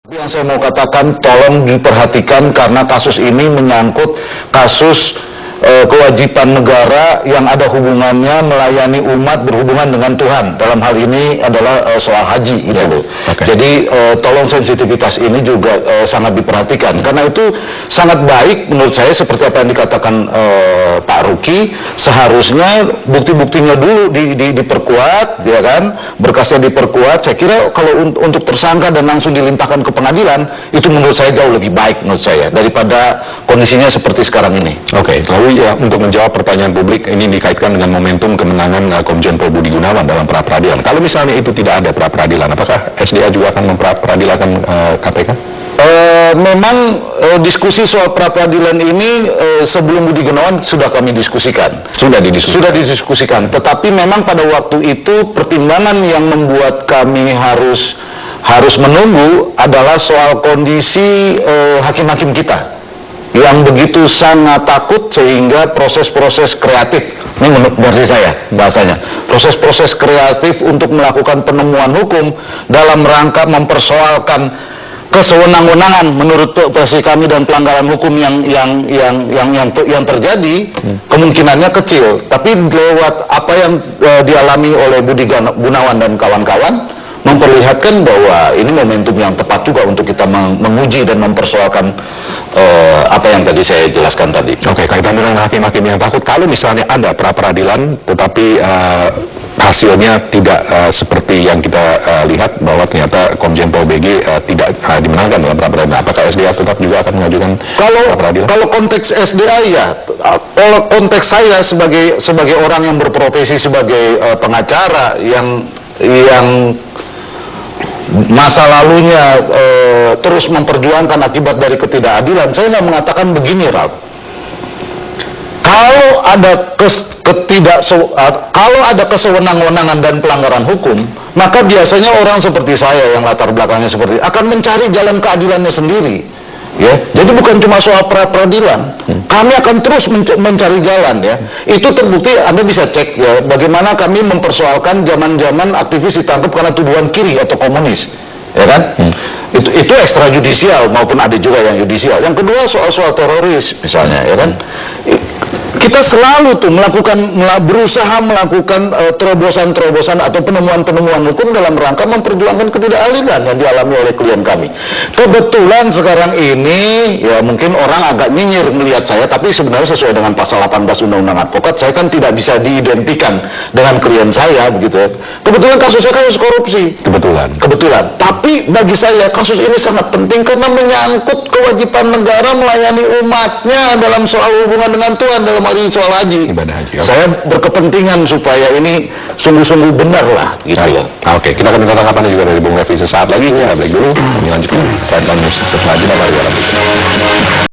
Yang saya mau katakan, tolong diperhatikan karena kasus ini menyangkut kasus kewajiban negara yang ada hubungannya melayani umat berhubungan dengan Tuhan. Dalam hal ini adalah soal haji, gitu loh. Okay. Jadi tolong sensitivitas ini juga sangat diperhatikan. Karena itu sangat baik menurut saya seperti apa yang dikatakan Pak Ruki. Seharusnya bukti-buktinya dulu diperkuat, ya kan? Berkasnya diperkuat. Saya kira kalau untuk tersangka dan langsung dilimpahkan ke pengadilan, itu menurut saya jauh lebih baik menurut saya daripada kondisinya seperti sekarang ini. Oke, lalu ya, untuk menjawab pertanyaan publik, ini dikaitkan dengan momentum kemenangan Komjen Pol Budi Gunawan dalam pra-peradilan. Kalau misalnya itu tidak ada pra-peradilan, apakah SDA juga akan memperadilakan KPK? Memang diskusi soal pra-peradilan ini sebelum Budi Gunawan sudah kami diskusikan. Sudah didiskusikan? Sudah didiskusikan, tetapi memang pada waktu itu pertimbangan yang membuat kami harus menunggu adalah soal kondisi hakim-hakim kita yang begitu sangat takut sehingga proses-proses kreatif, ini menurut versi saya bahasanya, proses-proses kreatif untuk melakukan penemuan hukum dalam rangka mempersoalkan kesewenang-wenangan menurut versi kami dan pelanggaran hukum yang terjadi kemungkinannya kecil, tapi lewat apa yang dialami oleh Budi Gunawan dan kawan-kawan memperlihatkan bahwa ini momentum yang tepat juga untuk kita menguji dan mempersoalkan apa yang tadi saya jelaskan tadi. Oke, kaitan dengan hakim-hakim yang takut, kalau misalnya ada pra-peradilan tetapi hasilnya tidak seperti yang kita lihat bahwa ternyata Komjen Pol BG tidak dimenangkan dalam pra-peradilan, apakah SDA tetap juga akan mengajukan pra-peradilan? Kalau konteks SDA ya, kalau konteks saya sebagai orang yang berprofesi sebagai pengacara yang masa lalunya terus memperjuangkan akibat dari ketidakadilan, saya nggak mengatakan begini, Ralf. Kalau ada kesewenang-wenangan dan pelanggaran hukum, maka biasanya orang seperti saya yang latar belakangnya seperti akan mencari jalan keadilannya sendiri. Ya, jadi bukan cuma soal pra-peradilan. Kami akan terus mencari jalan, ya. Itu terbukti, Anda bisa cek ya, bagaimana kami mempersoalkan zaman-zaman aktivis ditangkap karena tuduhan kiri atau komunis, ya kan? Itu ekstrajudisial maupun ada juga yang yudisial. Yang kedua soal teroris misalnya, ya kan? Kita selalu tuh berusaha melakukan terobosan-terobosan atau penemuan-penemuan hukum dalam rangka memperjuangkan ketidakadilan yang dialami oleh klien kami. Kebetulan sekarang ini ya mungkin orang agak nyinyir melihat saya, tapi sebenarnya sesuai dengan pasal 18 Undang-Undang Advokat, saya kan tidak bisa diidentikan dengan klien saya begitu ya. Kebetulan kasusnya kasus korupsi. Kebetulan. Tapi bagi saya kasus ini sangat penting karena menyangkut kewajiban negara melayani umatnya dalam soal hubungan dengan Tuhan, dalam hal ini soal haji. Ibadah haji. Okay. Saya berkepentingan supaya ini sungguh-sungguh benar lah, gitu ya. Oke, kita akan minta tanggapan juga dari Bung Refli sesaat lagi. Ya, break dulu. Kami lanjutkan. Setelah jeda, mari